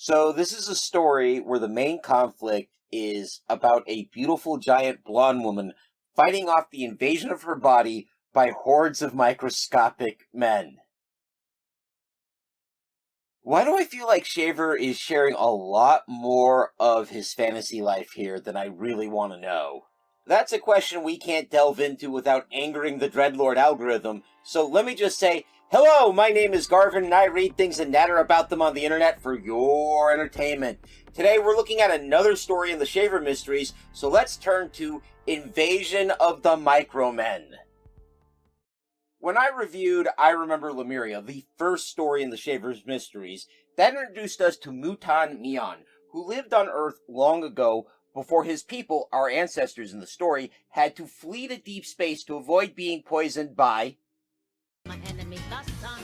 So this is a story where the main conflict is about a beautiful giant blonde woman fighting off the invasion of her body by hordes of microscopic men. Why do I feel like Shaver is sharing a lot more of his fantasy life here than I really want to know? That's a question we can't delve into without angering the Dreadlord algorithm, so let me just say, hello, my name is Garvin and I read things and natter about them on the internet for your entertainment. Today we're looking at another story in the Shaver Mysteries, so let's turn to Invasion of the MicroMen. When I reviewed I Remember Lemuria, the first story in the Shaver's Mysteries, that introduced us to Mutan Mion, who lived on Earth long ago before his people, our ancestors in the story, had to flee to deep space to avoid being poisoned by My enemy, the sun.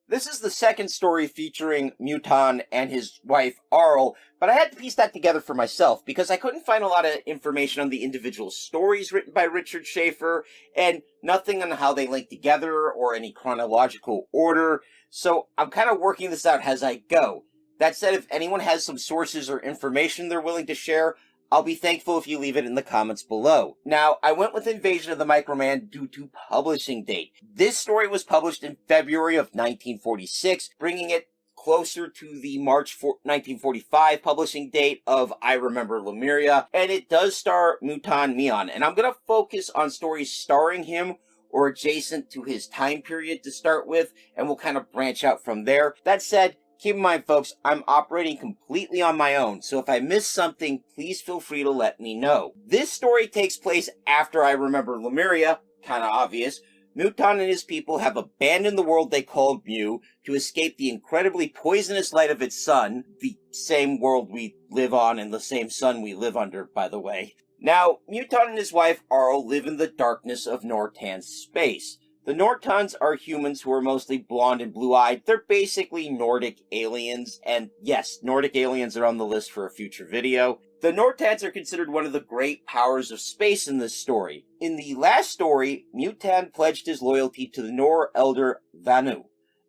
This is the second story featuring Mutan and his wife, Arl, but I had to piece that together for myself because I couldn't find a lot of information on the individual stories written by Richard Schaefer, and nothing on how they link together or any chronological order, so I'm kind of working this out as I go. That said, if anyone has some sources or information they're willing to share, I'll be thankful if you leave it in the comments below. Now, I went with Invasion of the MicroMen due to publishing date. This story was published in February of 1946, bringing it closer to the March 1945 publishing date of I Remember Lemuria, and it does star Mutan Mion, and I'm going to focus on stories starring him or adjacent to his time period to start with, and we'll kind of branch out from there. That said, keep in mind, folks, I'm operating completely on my own, so if I miss something, please feel free to let me know. This story takes place after I Remember Lemuria, kinda obvious. Mutan and his people have abandoned the world they called Mu to escape the incredibly poisonous light of its sun, the same world we live on and the same sun we live under, by the way. Now, Mutan and his wife Arl live in the darkness of Nortan's space. The Nortans are humans who are mostly blonde and blue-eyed. They're basically Nordic aliens, and yes, Nordic aliens are on the list for a future video. The Nortans are considered one of the great powers of space in this story. In the last story, Mutan pledged his loyalty to the Nor elder Vanu,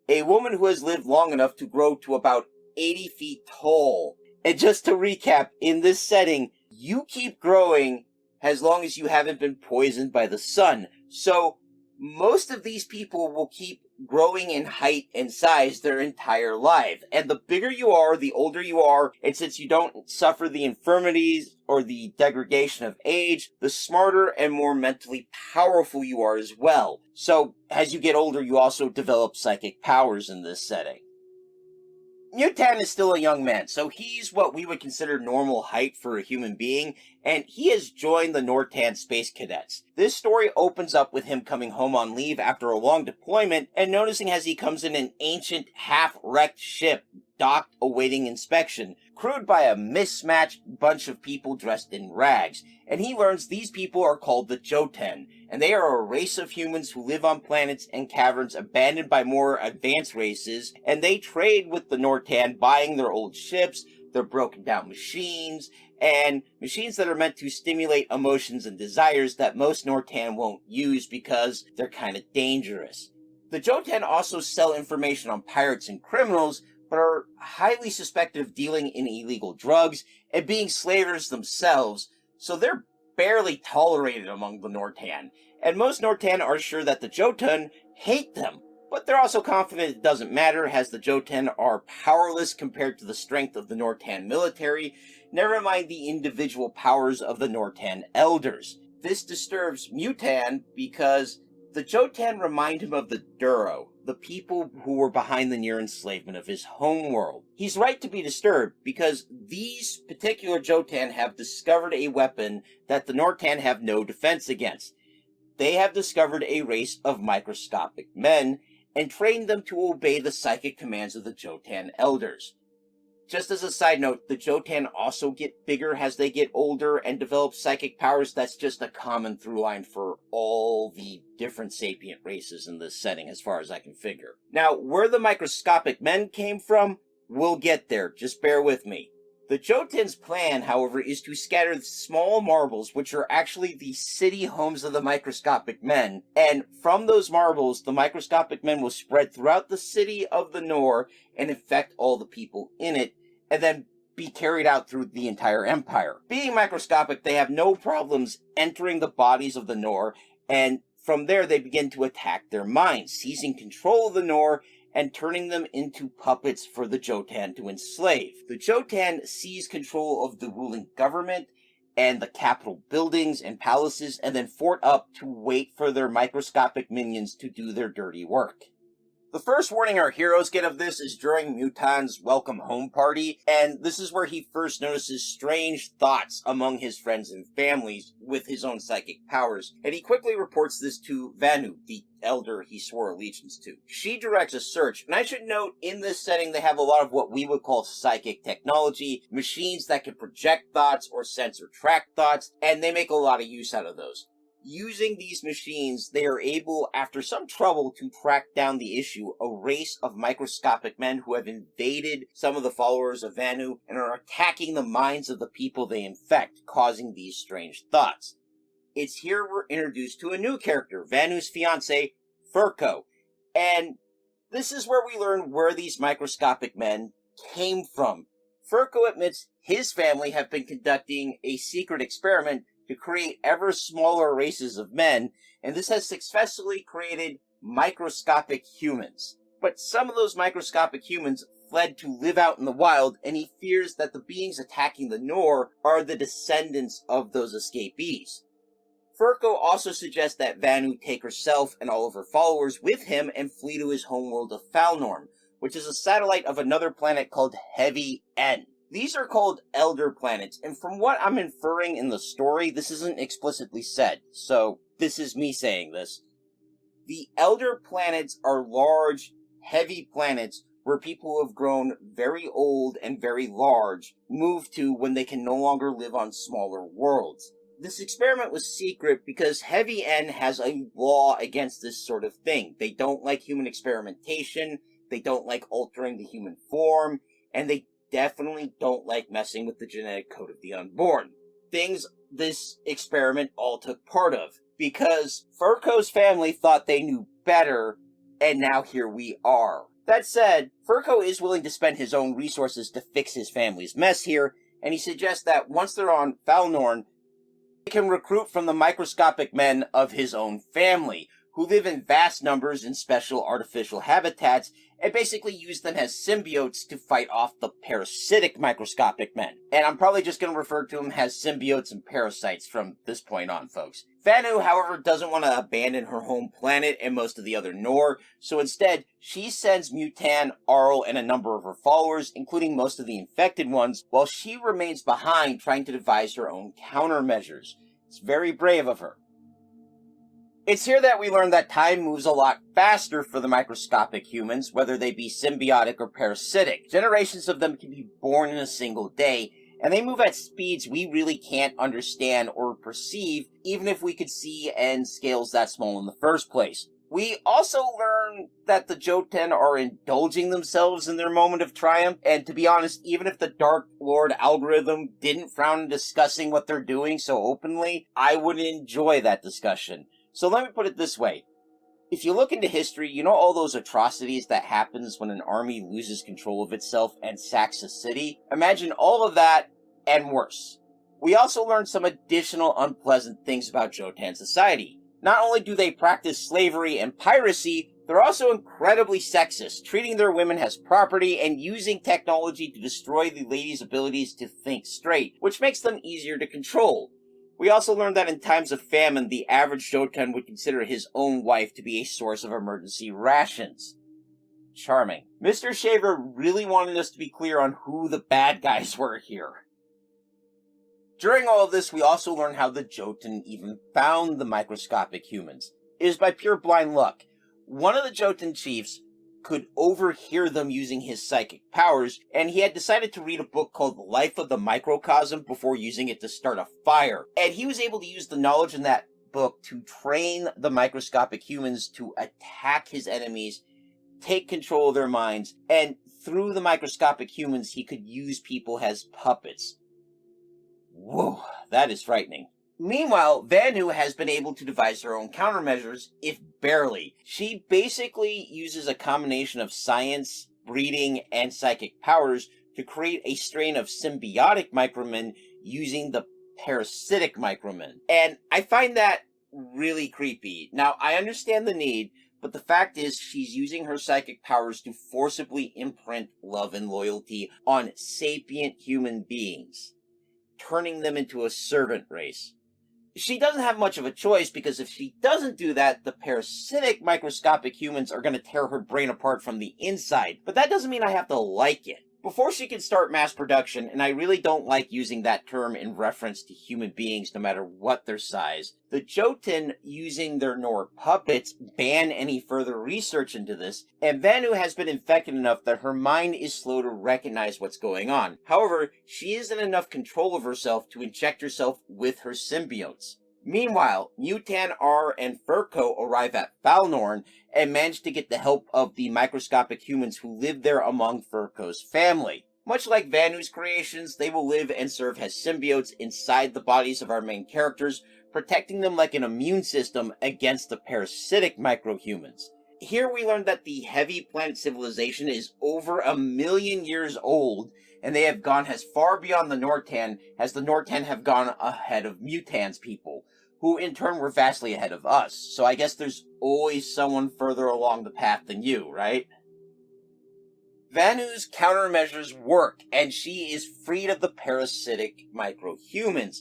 a woman who has lived long enough to grow to about 80 feet tall. And just to recap, in this setting, you keep growing as long as you haven't been poisoned by the sun. So, most of these people will keep growing in height and size their entire life. And the bigger you are, the older you are, and since you don't suffer the infirmities or the degradation of age, the smarter and more mentally powerful you are as well. So, as you get older, you also develop psychic powers in this setting. Mutan is still a young man, so he's what we would consider normal height for a human being, and he has joined the Nortan Space Cadets. This story opens up with him coming home on leave after a long deployment, and noticing as he comes in an ancient, half-wrecked ship docked awaiting inspection, crewed by a mismatched bunch of people dressed in rags, and he learns these people are called the Jotun, and they are a race of humans who live on planets and caverns abandoned by more advanced races, and they trade with the Nortan, buying their old ships, their broken down machines, and machines that are meant to stimulate emotions and desires that most Nortan won't use because they're kind of dangerous. The Jotun also sell information on pirates and criminals, but are highly suspected of dealing in illegal drugs and being slavers themselves, so they're barely tolerated among the Nortan. And most Nortan are sure that the Jotun hate them, but they're also confident it doesn't matter, as the Jotun are powerless compared to the strength of the Nortan military, never mind the individual powers of the Nortan elders. This disturbs Mutan because the Jotun remind him of the Duro, the people who were behind the near enslavement of his homeworld. He's right to be disturbed because these particular Jotun have discovered a weapon that the Nortan have no defense against. They have discovered a race of microscopic men and trained them to obey the psychic commands of the Jotun elders. Just as a side note, the Jotun also get bigger as they get older and develop psychic powers. That's just a common through line for all the different sapient races in this setting, as far as I can figure. Now, where the microscopic men came from, we'll get there. Just bear with me. The Jotun's plan, however, is to scatter small marbles, which are actually the city homes of the microscopic men, and from those marbles, the microscopic men will spread throughout the city of the Nor and infect all the people in it, and then be carried out through the entire empire. Being microscopic, they have no problems entering the bodies of the Nor, and from there they begin to attack their minds, seizing control of the Nor and turning them into puppets for the Jotan to enslave. The Jotan seize control of the ruling government and the capital buildings and palaces, and then fort up to wait for their microscopic minions to do their dirty work. The first warning our heroes get of this is during Mutan's welcome home party, and this is where he first notices strange thoughts among his friends and families with his own psychic powers, and he quickly reports this to Vanu, the elder he swore allegiance to. She directs a search, and I should note, in this setting they have a lot of what we would call psychic technology, machines that can project thoughts or sense or track thoughts, and they make a lot of use out of those. Using these machines, they are able, after some trouble, to track down the issue, a race of microscopic men who have invaded some of the followers of Vanu and are attacking the minds of the people they infect, causing these strange thoughts. It's here we're introduced to a new character, Vanu's fiancé, Furko, and this is where we learn where these microscopic men came from. Furko admits his family have been conducting a secret experiment to create ever smaller races of men, and this has successfully created microscopic humans. But some of those microscopic humans fled to live out in the wild, and he fears that the beings attacking the Nor are the descendants of those escapees. Furko also suggests that Vanu take herself and all of her followers with him and flee to his homeworld of Falnorm, which is a satellite of another planet called Heavy N. These are called elder planets, and from what I'm inferring in the story, this isn't explicitly said, so this is me saying this. The elder planets are large, heavy planets where people who have grown very old and very large move to when they can no longer live on smaller worlds. This experiment was secret because Heavy N has a law against this sort of thing. They don't like human experimentation, they don't like altering the human form, and they definitely don't like messing with the genetic code of the unborn. Things this experiment all took part of, because Furko's family thought they knew better, and now here we are. That said, Furko is willing to spend his own resources to fix his family's mess here, and he suggests that once they're on Falnorn, they can recruit from the microscopic men of his own family, who live in vast numbers in special artificial habitats, and basically use them as symbiotes to fight off the parasitic microscopic men. And I'm probably just going to refer to them as symbiotes and parasites from this point on, folks. Vanu, however, doesn't want to abandon her home planet and most of the other Nor, so instead, she sends Mutan, Arl, and a number of her followers, including most of the infected ones, while she remains behind trying to devise her own countermeasures. It's very brave of her. It's here that we learn that time moves a lot faster for the microscopic humans, whether they be symbiotic or parasitic. Generations of them can be born in a single day, and they move at speeds we really can't understand or perceive, even if we could see and scales that small in the first place. We also learn that the Jotun are indulging themselves in their moment of triumph, and to be honest, even if the Dark Lord algorithm didn't frown on discussing what they're doing so openly, I would enjoy that discussion. So let me put it this way. If you look into history, you know all those atrocities that happens when an army loses control of itself and sacks a city? Imagine all of that and worse. We also learn some additional unpleasant things about Jotan society. Not only do they practice slavery and piracy, they're also incredibly sexist, treating their women as property and using technology to destroy the ladies' abilities to think straight, which makes them easier to control. We also learned that in times of famine, the average Jotun would consider his own wife to be a source of emergency rations. Charming. Mr. Shaver really wanted us to be clear on who the bad guys were here. During all of this, we also learn how the Jotun even found the microscopic humans. It is by pure blind luck. One of the Jotun chiefs could overhear them using his psychic powers, and he had decided to read a book called The Life of the Microcosm before using it to start a fire. And he was able to use the knowledge in that book to train the microscopic humans to attack his enemies, take control of their minds, and through the microscopic humans, he could use people as puppets. Whoa, that is frightening. Meanwhile, Vanu has been able to devise her own countermeasures, if barely. She basically uses a combination of science, breeding, and psychic powers to create a strain of symbiotic micromen using the parasitic micromen. And I find that really creepy. Now, I understand the need, but the fact is she's using her psychic powers to forcibly imprint love and loyalty on sapient human beings, turning them into a servant race. She doesn't have much of a choice, because if she doesn't do that, the parasitic microscopic humans are going to tear her brain apart from the inside. But that doesn't mean I have to like it. Before she can start mass production, and I really don't like using that term in reference to human beings no matter what their size, the Jotun, using their Nor puppets, ban any further research into this, and Vanu has been infected enough that her mind is slow to recognize what's going on. However, she is in enough control of herself to inject herself with her symbionts. Meanwhile, Mutan, R, and Furco arrive at Falnorn and manage to get the help of the microscopic humans who live there among Furco's family. Much like Vanu's creations, they will live and serve as symbiotes inside the bodies of our main characters, protecting them like an immune system against the parasitic microhumans. Here we learn that the heavy planet civilization is over 1 million years old, and they have gone as far beyond the Nortan as the Nortan have gone ahead of Mutan's people, who in turn were vastly ahead of us. So I guess there's always someone further along the path than you, right? Vanu's countermeasures work, and she is freed of the parasitic microhumans.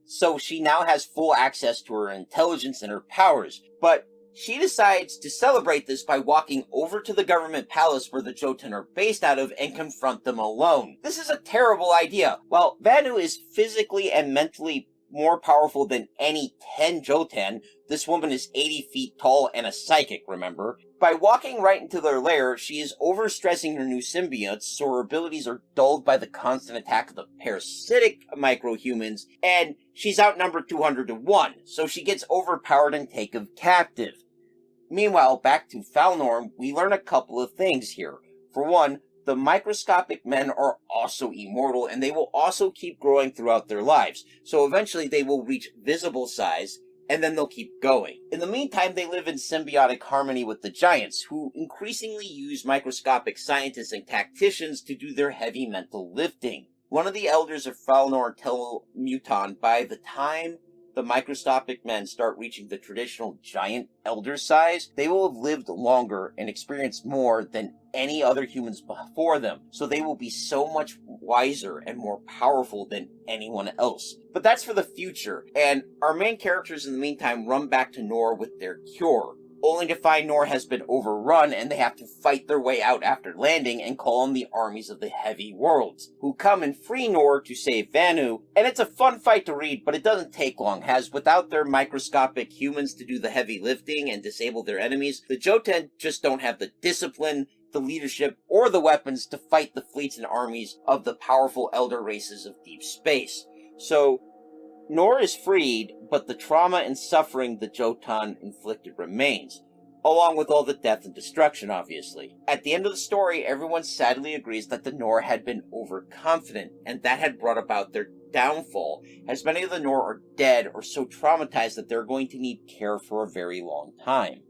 So she now has full access to her intelligence and her powers, but she decides to celebrate this by walking over to the government palace where the Jotun are based out of and confront them alone. This is a terrible idea. While Vanu is physically and mentally more powerful than any 10 Jotun, this woman is 80 feet tall and a psychic, remember? By walking right into their lair, she is overstressing her new symbionts, so her abilities are dulled by the constant attack of the parasitic microhumans, and she's outnumbered 200 to 1, so she gets overpowered and taken captive. Meanwhile, back to Falnorm, we learn a couple of things here. For one, the microscopic men are also immortal, and they will also keep growing throughout their lives. So eventually they will reach visible size, and then they'll keep going. In the meantime, they live in symbiotic harmony with the giants, who increasingly use microscopic scientists and tacticians to do their heavy mental lifting. One of the elders of Falnor tell Mutan by the time the microscopic men start reaching the traditional giant elder size, they will have lived longer and experienced more than any other humans before them, so they will be so much wiser and more powerful than anyone else. But that's for the future, and our main characters in the meantime run back to Nor with their cure, only to find Nor has been overrun and they have to fight their way out after landing and call on the armies of the heavy worlds, who come and free Nor to save Vanu. And it's a fun fight to read, but it doesn't take long, as without their microscopic humans to do the heavy lifting and disable their enemies, the Jotun just don't have the discipline, the leadership, or the weapons to fight the fleets and armies of the powerful elder races of deep space. So Nor is freed, but the trauma and suffering the Jotun inflicted remains, along with all the death and destruction, obviously. At the end of the story, everyone sadly agrees that the Nor had been overconfident, and that had brought about their downfall, as many of the Nor are dead or so traumatized that they're going to need care for a very long time.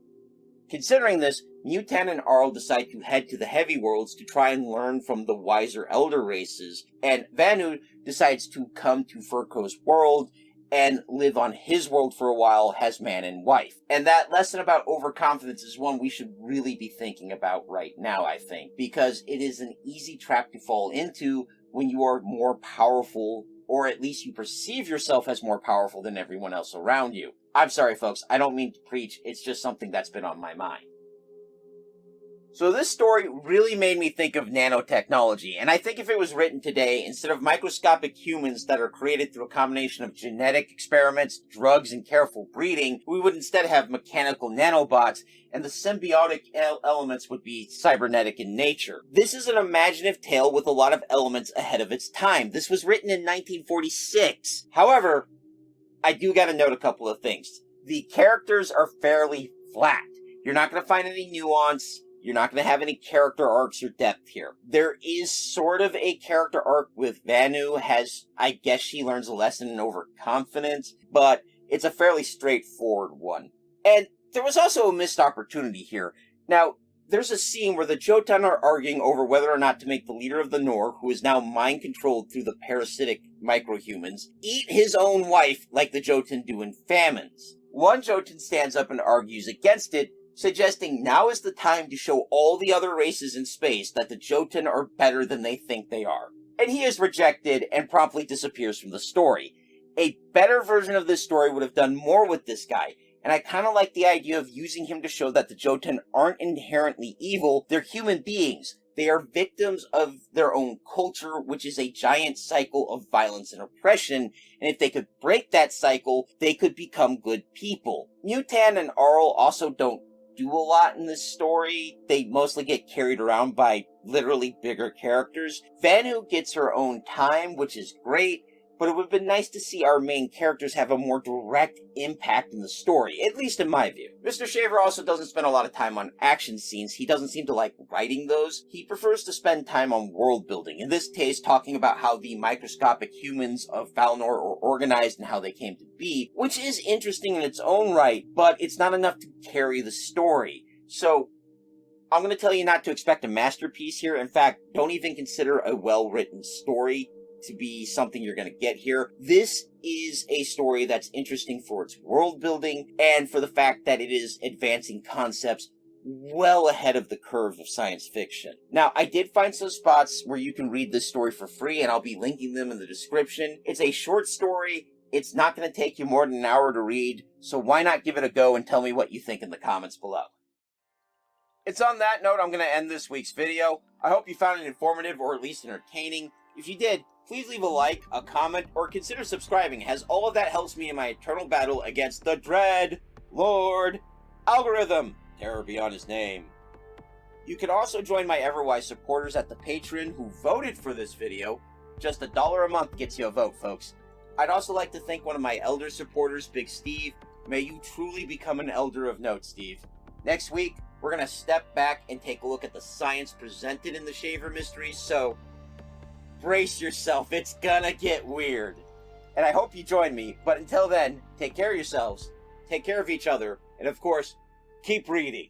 Considering this, Mutan and Arl decide to head to the heavy worlds to try and learn from the wiser elder races, and Vanu decides to come to Furco's world and live on his world for a while as man and wife. And that lesson about overconfidence is one we should really be thinking about right now, I think, because it is an easy trap to fall into when you are more powerful, or at least you perceive yourself as more powerful than everyone else around you. I'm sorry, folks, I don't mean to preach, it's just something that's been on my mind. So this story really made me think of nanotechnology, and I think if it was written today, instead of microscopic humans that are created through a combination of genetic experiments, drugs, and careful breeding, we would instead have mechanical nanobots, and the symbiotic elements would be cybernetic in nature. This is an imaginative tale with a lot of elements ahead of its time. This was written in 1946. However, I do gotta note a couple of things. The characters are fairly flat. You're not gonna find any nuance. You're not going to have any character arcs or depth here. There is sort of a character arc with Vanu, I guess she learns a lesson in overconfidence, but it's a fairly straightforward one. And there was also a missed opportunity here. Now, there's a scene where the Jotun are arguing over whether or not to make the leader of the Nor, who is now mind-controlled through the parasitic microhumans, eat his own wife like the Jotun do in famines. One Jotun stands up and argues against it, suggesting now is the time to show all the other races in space that the Jotun are better than they think they are. And he is rejected and promptly disappears from the story. A better version of this story would have done more with this guy, and I kind of like the idea of using him to show that the Jotun aren't inherently evil, they're human beings. They are victims of their own culture, which is a giant cycle of violence and oppression, and if they could break that cycle, they could become good people. Mutan and Arl also don't do a lot in this story. They mostly get carried around by literally bigger characters. Vanu gets her own time, which is great, but it would have been nice to see our main characters have a more direct impact in the story, at least in my view. Mr. Shaver also doesn't spend a lot of time on action scenes. He doesn't seem to like writing those. He prefers to spend time on world building, in this case talking about how the microscopic humans of Valnor are organized and how they came to be, which is interesting in its own right, but it's not enough to carry the story. So, I'm going to tell you not to expect a masterpiece here. In fact, don't even consider a well-written story to be something you're going to get here. This is a story that's interesting for its world building and for the fact that it is advancing concepts well ahead of the curve of science fiction. Now, I did find some spots where you can read this story for free, and I'll be linking them in the description. It's a short story. It's not going to take you more than an hour to read, so why not give it a go and tell me what you think in the comments below. It's on that note I'm going to end this week's video. I hope you found it informative or at least entertaining. If you did, please leave a like, a comment, or consider subscribing, as all of that helps me in my eternal battle against the Dread Lord Algorithm. Terror be on his name. You can also join my Everwise supporters at the Patreon who voted for this video. Just $1 a month gets you a vote, folks. I'd also like to thank one of my elder supporters, Big Steve. May you truly become an elder of note, Steve. Next week, we're going to step back and take a look at the science presented in the Shaver Mysteries, so brace yourself, it's gonna get weird. And I hope you join me, but until then, take care of yourselves, take care of each other, and of course, keep reading.